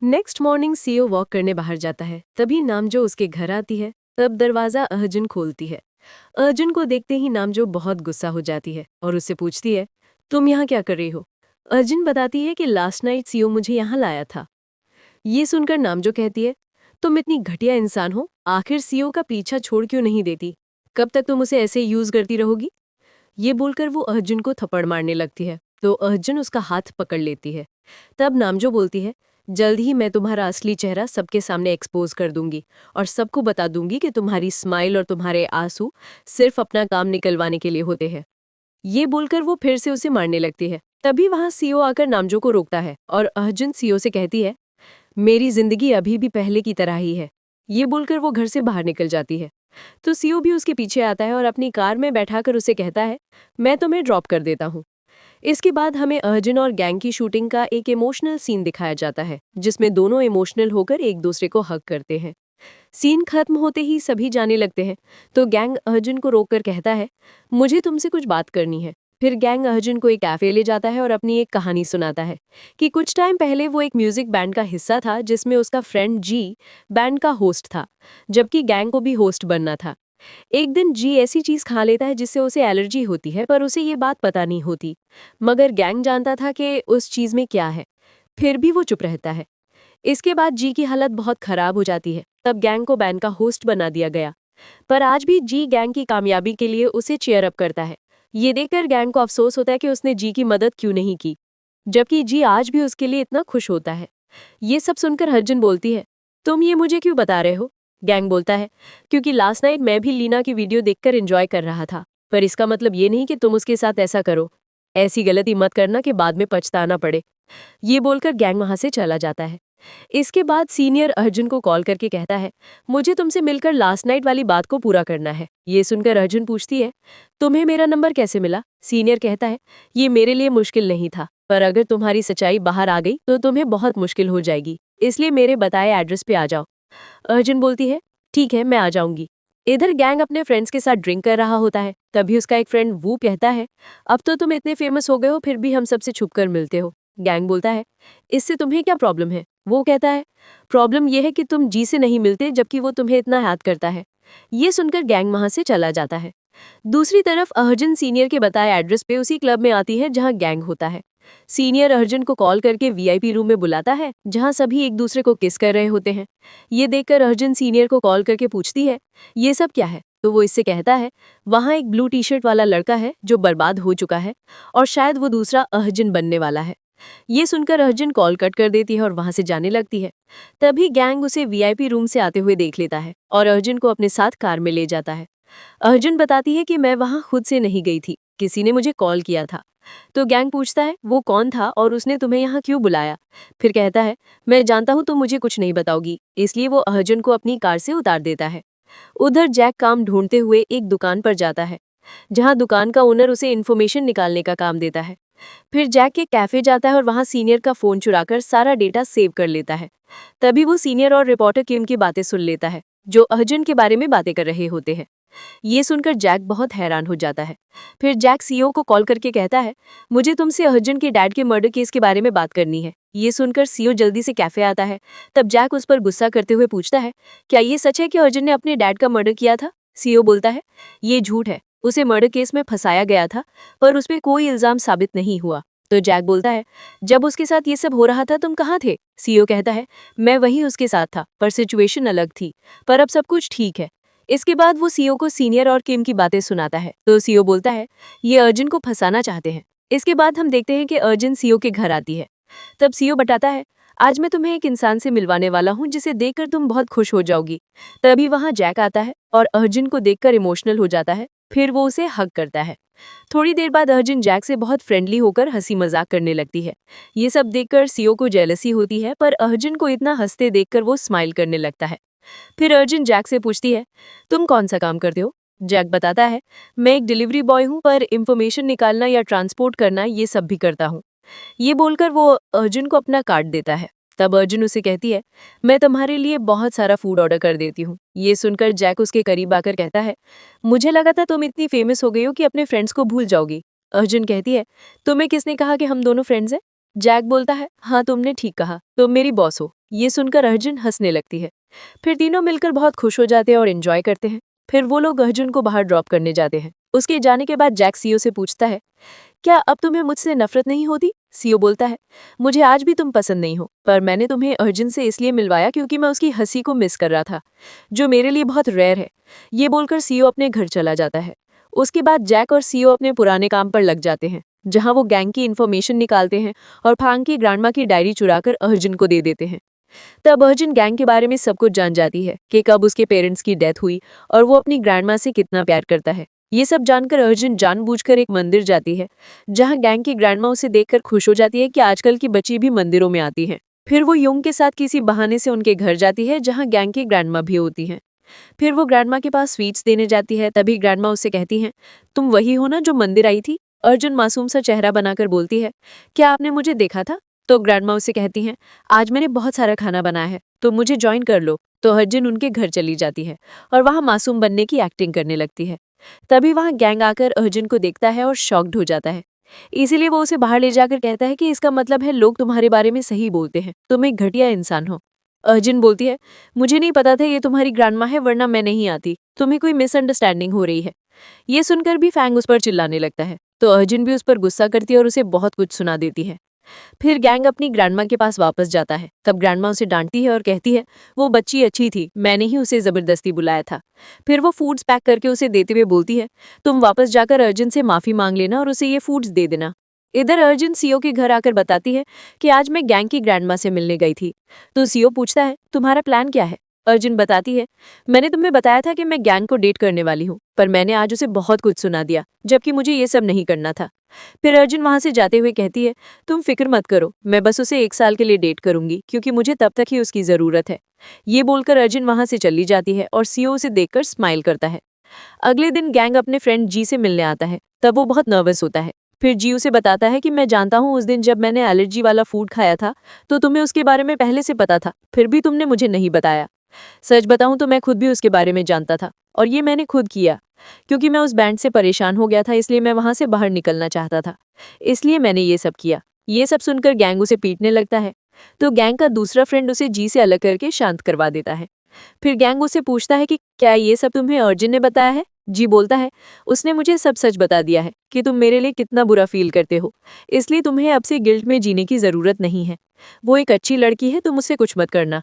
Next morning CEO walk करने बाहर जाता है। तभी नामजो उसके घर आती है। तब दरवाजा अर्जुन खोलती है। अर्जुन को देखते ही नामजो बहुत गुस्सा हो जाती है और उससे पूछती है, तुम यहाँ क्या कर रही हो? अर्जुन बताती है कि लास्ट नाइट सीईओ मुझे यहाँ लाया था। ये सुनकर नामजो कहती है, तुम इतनी घटिया इंसान हो, आखिर सीईओ का पीछा छोड़ क्यों नहीं देती? कब तक तुम उसे ऐसे यूज करती रहोगी? ये बोलकर वो अर्जुन को थप्पड़ मारने लगती है, तो अर्जुन उसका हाथ पकड़ लेती है। तब नामजो बोलती है, जल्द ही मैं तुम्हारा असली चेहरा सबके सामने एक्सपोज कर दूंगी और सबको बता दूंगी कि तुम्हारी स्माइल और तुम्हारे आंसू सिर्फ अपना काम निकलवाने के लिए होते हैं। ये बोलकर वो फिर से उसे मारने लगती है। तभी वहां सीईओ आकर नामजो को रोकता है और अर्जुन सीईओ से कहती है, मेरी जिंदगी अभी भी पहले की तरह ही है। ये बोलकर वो घर से बाहर निकल जाती है। तो सीईओ भी उसके पीछे आता है और अपनी कार में बैठाकर उसे कहता है, मैं तुम्हें ड्रॉप कर देता हूँ। इसके बाद हमें अर्जुन और गैंग की शूटिंग का एक इमोशनल सीन दिखाया जाता है, जिसमें दोनों इमोशनल होकर एक दूसरे को हग करते हैं। सीन खत्म होते ही सभी जाने लगते हैं, तो गैंग अर्जुन को रोककर कहता है, मुझे तुमसे कुछ बात करनी है। फिर गैंग अर्जुन को एक कैफे ले जाता है और अपनी एक कहानी सुनाता है कि कुछ टाइम पहले वो एक म्यूजिक बैंड का हिस्सा था, जिसमें उसका फ्रेंड जी बैंड का होस्ट था, जबकि गैंग को भी होस्ट बनना था। एक दिन जी ऐसी चीज खा लेता है जिससे उसे एलर्जी होती है, पर उसे ये बात पता नहीं होती। मगर गैंग जानता था कि उस चीज में क्या है, फिर भी वो चुप रहता है। इसके बाद जी की हालत बहुत खराब हो जाती है। तब गैंग को बैंड का होस्ट बना दिया गया, पर आज भी जी गैंग की कामयाबी के लिए उसे चीयर अप करता है। ये देखकर गैंग को अफसोस होता है कि उसने जी की मदद क्यों नहीं की, जबकि जी आज भी उसके लिए इतना खुश होता है। ये सब सुनकर अर्जुन बोलती है, तुम ये मुझे क्यों बता रहे हो? गैंग बोलता है, क्योंकि लास्ट नाइट मैं भी लीना की वीडियो देखकर एंजॉय कर रहा था, पर इसका मतलब ये नहीं कि तुम उसके साथ ऐसा करो। ऐसी गलती मत करना कि बाद में पछताना पड़े। ये बोलकर गैंग वहां से चला जाता है। इसके बाद सीनियर अर्जुन को कॉल करके कहता है, मुझे तुमसे मिलकर लास्ट नाइट वाली बात को पूरा करना है। ये सुनकर अर्जुन पूछती है, तुम्हें मेरा नंबर कैसे मिला? सीनियर कहता है, ये मेरे लिए मुश्किल नहीं था, पर अगर तुम्हारी सच्चाई बाहर आ गई तो तुम्हें बहुत मुश्किल हो जाएगी, इसलिए मेरे बताए एड्रेस पे आ जाओ। अर्जुन बोलती है, ठीक है, मैं आ जाऊंगी। इधर गैंग अपने फ्रेंड्स के साथ ड्रिंक कर रहा होता है। तभी उसका एक फ्रेंड वो कहता है, अब तो तुम इतने फेमस हो गए हो, फिर भी हम सबसे छुप कर मिलते हो। गैंग बोलता है, इससे तुम्हें क्या प्रॉब्लम है? वो कहता है, प्रॉब्लम यह है कि तुम जी से नहीं मिलते, जबकि वो तुम्हें इतना याद करता है। ये सुनकर गैंग वहां से चला जाता है। दूसरी तरफ अर्जुन सीनियर के बताए एड्रेस पे उसी क्लब में आती है जहां गैंग होता है। सीनियर अर्जुन को कॉल करके वीआईपी रूम में बुलाता है, जहां सभी एक दूसरे को किस कर रहे होते हैं। ये देखकर अर्जुन सीनियर को कॉल करके पूछती है, ये सब क्या है? तो वो इससे कहता है, वहां एक ब्लू टी शर्ट वाला लड़का है जो बर्बाद हो चुका है और शायद वो दूसरा अर्जुन बनने वाला है। ये सुनकर अर्जुन कॉल कट कर देती है और वहां से जाने लगती है। तभी गैंग उसे वीआईपी रूम से आते हुए देख लेता है और अर्जुन को अपने साथ कार में ले जाता है। अर्जुन बताती है कि मैं वहां खुद से नहीं गई थी, किसी ने मुझे कॉल किया था। तो गैंग पूछता है, वो कौन था और उसने तुम्हें यहाँ क्यों बुलाया? फिर कहता है, मैं जानता हूँ तुम मुझे कुछ नहीं बताओगी, इसलिए वो अर्जुन को अपनी कार से उतार देता है। उधर जैक काम ढूंढते हुए एक दुकान पर जाता है, जहाँ दुकान का ओनर उसे इन्फॉर्मेशन निकालने का काम देता है। फिर जैक के कैफे जाता है और वहां सीनियर का फोन चुराकर सारा डेटा सेव कर लेता है। तभी वो सीनियर और रिपोर्टर किम की बातें सुन लेता है, जो अर्जुन के बारे में बातें कर रहे होते हैं। ये सुनकर जैक बहुत हैरान हो जाता है। फिर जैक सीईओ को कॉल करके कहता है, मुझे तुमसे अर्जुन के डैड के मर्डर केस के बारे में बात करनी है। ये सुनकर सीईओ जल्दी से कैफे आता है। तब जैक उस पर गुस्सा करते हुए पूछता है, क्या ये सच है कि अर्जुन ने अपने डैड का मर्डर किया था? सीईओ बोलता है, ये झूठ है, उसे मर्डर केस में फंसाया गया था, पर उस पर कोई इल्जाम साबित नहीं हुआ। तो जैक बोलता है, जब उसके साथ ये सब हो रहा था तुम कहाँ थे? सीईओ कहता है, मैं वही उसके साथ था, पर सिचुएशन अलग थी, पर अब सब कुछ ठीक है। इसके बाद वो सीईओ को सीनियर और किम की बातें सुनाता है। तो सीईओ बोलता है, ये अर्जुन को फंसाना चाहते हैं। इसके बाद हम देखते हैं कि अर्जुन सीईओ के घर आती है। तब सीईओ बताता है, आज मैं तुम्हें एक इंसान से मिलवाने वाला हूँ जिसे देखकर तुम बहुत खुश हो जाओगी। तभी वहां जैक आता है और अर्जुन को देखकर इमोशनल हो जाता है। फिर वो उसे हग करता है। थोड़ी देर बाद अर्जुन जैक से बहुत फ्रेंडली होकर हंसी मजाक करने लगती है। ये सब देखकर सीईओ को जेलसी होती है, पर अर्जुन को इतना हंसते देखकर वो स्माइल करने लगता है। फिर अर्जुन जैक से पूछती है, तुम कौन सा काम करते हो? जैक बताता है, मैं एक डिलीवरी बॉय हूँ, पर इंफॉर्मेशन निकालना या ट्रांसपोर्ट करना ये सब भी करता हूँ। ये बोलकर वो अर्जुन को अपना कार्ड देता है। तब अर्जुन उसे कहती है, मैं तुम्हारे लिए बहुत सारा फूड ऑर्डर कर देती हूँ। ये सुनकर जैक उसके करीब आकर कहता है, मुझे लगा था तुम इतनी फेमस हो गई हो कि अपने फ्रेंड्स को भूल जाओगी। अर्जुन कहती है, तुम्हें किसने कहा कि हम दोनों फ्रेंड्स हैं? जैक बोलता है, हाँ तुमने ठीक कहा, तुम मेरी बॉस हो। ये सुनकर अर्जुन हंसने लगती है। फिर तीनों मिलकर बहुत खुश हो जाते हैं और एंजॉय करते हैं। फिर वो लोग अर्जुन को बाहर ड्रॉप करने जाते हैं। उसके जाने के बाद जैक सीओ से पूछता है, क्या अब तुम्हें मुझसे नफरत नहीं होती? सीओ बोलता है, मुझे आज भी तुम पसंद नहीं हो, पर मैंने तुम्हें अर्जुन से इसलिए मिलवाया क्योंकि मैं उसकी हंसी को मिस कर रहा था, जो मेरे लिए बहुत रेयर है। ये बोलकर सीओ अपने घर चला जाता है। उसके बाद जैक और सीओ अपने पुराने काम पर लग जाते हैं, जहां वो गैंग की इन्फॉर्मेशन निकालते हैं और फांग की ग्रांडमा की डायरी चुराकर अर्जुन को दे देते हैं। तब अर्जुन गैंग के बारे में सब कुछ जान जाती है कि कब उसके पेरेंट्स की डेथ हुई और वो अपनी ग्रैंडमा से कितना प्यार करता है। ये सब जानकर अर्जुन जानबूझकर एक मंदिर जाती है, जहां गैंग की ग्रैंडमा उसे देखकर खुश हो जाती है कि आजकल की बच्ची भी मंदिरों में आती है। फिर वो युंग के साथ किसी बहाने से उनके घर जाती है, जहां गैंग की ग्रैंडमा भी होती है। फिर वो ग्रैंडमा के पास स्वीट्स देने जाती है। तभी ग्रैंडमा उससे कहती हैं, तुम वही हो ना जो मंदिर आई थी? अर्जुन मासूम सा चेहरा बनाकर बोलती है, क्या आपने मुझे देखा था? तो ग्रैंडमा उसे कहती हैं, आज मैंने बहुत सारा खाना बनाया है, तो मुझे ज्वाइन कर लो। तो अर्जुन उनके घर चली जाती है और वहां मासूम बनने की एक्टिंग करने लगती है। तभी वहां गैंग आकर अर्जुन को देखता है और शॉक्ड हो जाता है। इसीलिए वो उसे बाहर ले जाकर कहता है कि इसका मतलब है लोग तुम्हारे बारे में सही बोलते हैं, तुम एक घटिया इंसान हो। अर्जुन बोलती है, मुझे नहीं पता था ये तुम्हारी ग्रैंडमा है, वरना मैं नहीं आती, तुम्हें कोई मिसअंडरस्टैंडिंग हो रही है। ये सुनकर भी फैंग उस पर चिल्लाने लगता है, तो अर्जुन भी उस पर गुस्सा करती है और उसे बहुत कुछ सुना देती है। फिर गैंग अपनी ग्रैंडमा के पास वापस जाता है। तब ग्रैंडमा उसे डांटती है और कहती है, वो बच्ची अच्छी थी, मैंने ही उसे जबरदस्ती बुलाया था। फिर वो फूड्स पैक करके उसे देते हुए बोलती है, तुम वापस जाकर अर्जुन से माफी मांग लेना और उसे ये फूड्स दे देना। इधर अर्जुन सीओ के घर आकर बताती है कि आज मैं गैंग की ग्रैंडमा से मिलने गई थी। तो सीओ पूछता है, तुम्हारा प्लान क्या है? अर्जुन बताती है, मैंने तुम्हें बताया था कि मैं गैंग को डेट करने वाली हूँ, पर मैंने आज उसे बहुत कुछ सुना दिया, जबकि मुझे ये सब नहीं करना था। फिर अर्जुन वहां से जाते हुए कहती है, तुम फिक्र मत करो, मैं बस उसे 1 साल के लिए डेट करूंगी, क्योंकि मुझे तब तक ही उसकी जरूरत है। ये बोलकर अर्जुन वहां से चली जाती है और सीओ उसे देखकर स्माइल करता है। अगले दिन गैंग अपने फ्रेंड जी से मिलने आता है। तब वो बहुत नर्वस होता है। फिर जी उसे बताता है कि मैं जानता हूँ उस दिन जब मैंने एलर्जी वाला फूड खाया था, तो तुम्हें उसके बारे में पहले से पता था, फिर भी तुमने मुझे नहीं बताया। सच बताऊं तो मैं खुद भी उसके बारे में जानता था, और ये मैंने खुद किया, क्योंकि मैं उस बैंड से परेशान हो गया था, इसलिए मैं वहां से बाहर निकलना चाहता था, इसलिए मैंने ये सब किया। ये सब सुनकर गैंग उसे पीटने लगता है, तो गैंग का दूसरा फ्रेंड उसे जी से अलग करके शांत करवा देता है। फिर गैंग उससे पूछता है कि क्या ये सब तुम्हें अर्जुन ने बताया है? जी बोलता है, उसने मुझे सब सच बता दिया है कि तुम मेरे लिए कितना बुरा फील करते हो, इसलिए तुम्हें अब से गिल्ट में जीने की जरूरत नहीं है। वो एक अच्छी लड़की है, तुम उससे कुछ मत करना।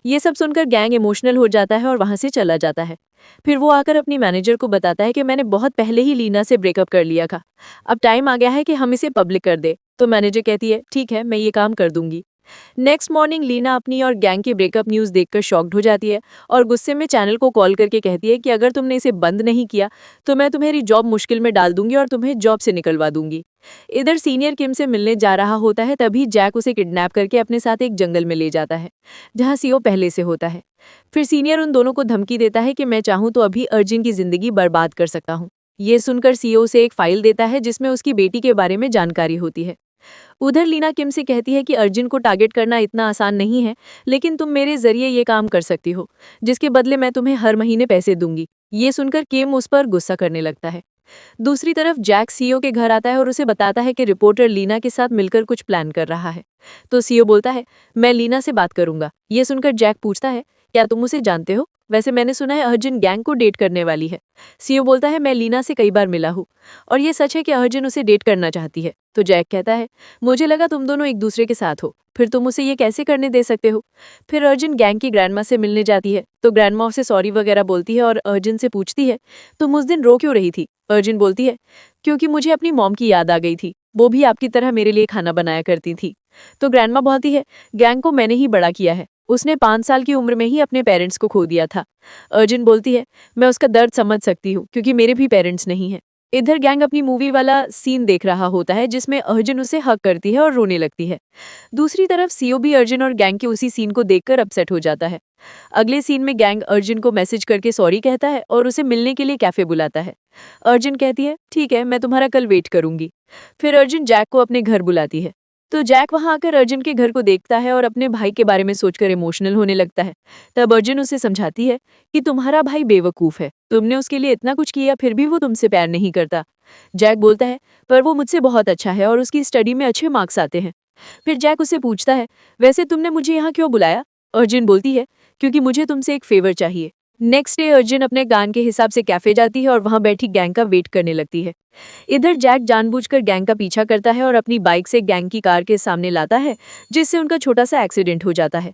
ये सब सुनकर गैंग इमोशनल हो जाता है और वहां से चला जाता है। फिर वो आकर अपनी मैनेजर को बताता है कि मैंने बहुत पहले ही लीना से ब्रेकअप कर लिया था, अब टाइम आ गया है कि हम इसे पब्लिक कर दे। तो मैनेजर कहती है, ठीक है, मैं ये काम कर दूंगी। नेक्स्ट मॉर्निंग लीना अपनी और गैंग की ब्रेकअप न्यूज़ देखकर शॉक्ड हो जाती है और गुस्से में चैनल को कॉल करके कहती है कि अगर तुमने इसे बंद नहीं किया तो मैं तुम्हारी जॉब मुश्किल में डाल दूंगी और तुम्हें जॉब से निकलवा दूंगी। इधर सीनियर किम से मिलने जा रहा होता है, तभी जैक उसे किडनैप करके अपने साथ एक जंगल में ले जाता है, जहां सीओ पहले से होता है। फिर सीनियर उन दोनों को धमकी देता है कि मैं चाहूँ तो अभी अर्जुन की जिंदगी बर्बाद कर सकता हूँ। ये सुनकर सीओ उसे एक फाइल देता है जिसमें उसकी बेटी के बारे में जानकारी होती है। उधर लीना किम से कहती है कि अर्जुन को टारगेट करना इतना आसान नहीं है, लेकिन तुम मेरे जरिए ये काम कर सकती हो, जिसके बदले मैं तुम्हें हर महीने पैसे दूंगी। ये सुनकर किम उस पर गुस्सा करने लगता है। दूसरी तरफ जैक सीओ के घर आता है और उसे बताता है कि रिपोर्टर लीना के साथ मिलकर कुछ प्लान कर रहा है। तो सीओ बोलता है, मैं लीना से बात करूंगा। ये सुनकर जैक पूछता है, क्या तुम उसे जानते हो? वैसे मैंने सुना है अर्जुन गैंग को डेट करने वाली है। सीओ बोलता है, मैं लीना से कई बार मिला हूँ और ये सच है कि अर्जुन उसे डेट करना चाहती है। तो जैक कहता है, मुझे लगा तुम दोनों एक दूसरे के साथ हो, फिर तुम उसे ये कैसे करने दे सकते हो? फिर अर्जुन गैंग की ग्रैंडमा से मिलने जाती है, तो ग्रैंडमा उसे सॉरी वगैरह बोलती है और अर्जुन से पूछती है, तुम उस दिन रो क्यों रही थी? अर्जुन बोलती है, क्योंकि मुझे अपनी मॉम की याद आ गई थी, वो भी आपकी तरह मेरे लिए खाना बनाया करती थी। तो ग्रैंडमा बोलती है, गैंग को मैंने ही बड़ा किया है, उसने 5 साल की उम्र में ही अपने पेरेंट्स को खो दिया था। अर्जुन बोलती है, मैं उसका दर्द समझ सकती हूँ, क्योंकि मेरे भी पेरेंट्स नहीं हैं। इधर गैंग अपनी मूवी वाला सीन देख रहा होता है, जिसमें अर्जुन उसे हक करती है और रोने लगती है। दूसरी तरफ सीओ भी अर्जुन और गैंग के उसी सीन को देखकर अपसेट हो जाता है। अगले सीन में गैंग अर्जुन को मैसेज करके सॉरी कहता है और उसे मिलने के लिए कैफे बुलाता है। अर्जुन कहती है, ठीक है, मैं तुम्हारा कल वेट करूंगी। फिर अर्जुन जैक को अपने घर बुलाती है, तो जैक वहां आकर अर्जुन के घर को देखता है और अपने भाई के बारे में सोचकर इमोशनल होने लगता है। तब अर्जुन उसे समझाती है कि तुम्हारा भाई बेवकूफ है, तुमने उसके लिए इतना कुछ किया फिर भी वो तुमसे प्यार नहीं करता। जैक बोलता है, पर वो मुझसे बहुत अच्छा है और उसकी स्टडी में अच्छे मार्क्स आते हैं। फिर जैक उससे पूछता है, वैसे तुमने मुझे यहाँ क्यों बुलाया? अर्जुन बोलती है, क्योंकि मुझे तुमसे एक फेवर चाहिए। नेक्स्ट डे अर्जुन अपने गान के हिसाब से कैफे जाती है और वहां बैठी गैंग का वेट करने लगती है। इधर जैक जानबूझकर गैंग का पीछा करता है और अपनी बाइक से गैंग की कार के सामने लाता है, जिससे उनका छोटा सा एक्सीडेंट हो जाता है।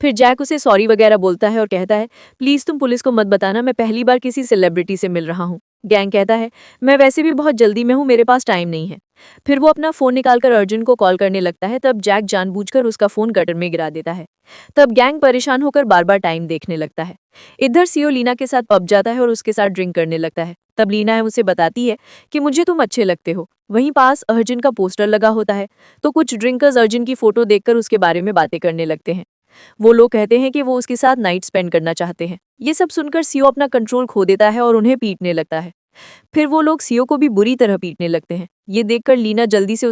फिर जैक उसे सॉरी वगैरह बोलता है और कहता है, प्लीज तुम पुलिस को मत बताना, मैं पहली बार किसी सेलिब्रिटी से मिल रहा हूँ। गैंग कहता है, मैं वैसे भी बहुत जल्दी में हूँ, मेरे पास टाइम नहीं है। फिर वो अपना फोन निकालकर अर्जुन को कॉल करने लगता है, तब जैक जानबूझकर उसका फोन गटर में गिरा देता है। तब गैंग परेशान होकर बार बार टाइम देखने लगता है। इधर सीओ लीना के साथ पब जाता है और उसके साथ ड्रिंक करने लगता है। तब लीना है उसे बताती है कि मुझे तुम अच्छे लगते हो। वहीं पास अर्जुन का पोस्टर लगा होता है, तो कुछ ड्रिंकर्स अर्जुन की फोटो देखकर उसके बारे में बातें करने लगते हैं। वो लोग कहते हैं कि वो उसके साथ नाइट स्पेंड करना चाहते हैं। ये सब सुनकर सीओ अपना कंट्रोल खो देता है और उन्हें पीटने लगता है। फिर वो लोग सीओ को भी बुरी तरह पीटने लगते हैं। ये देखकर लीना जल्दी से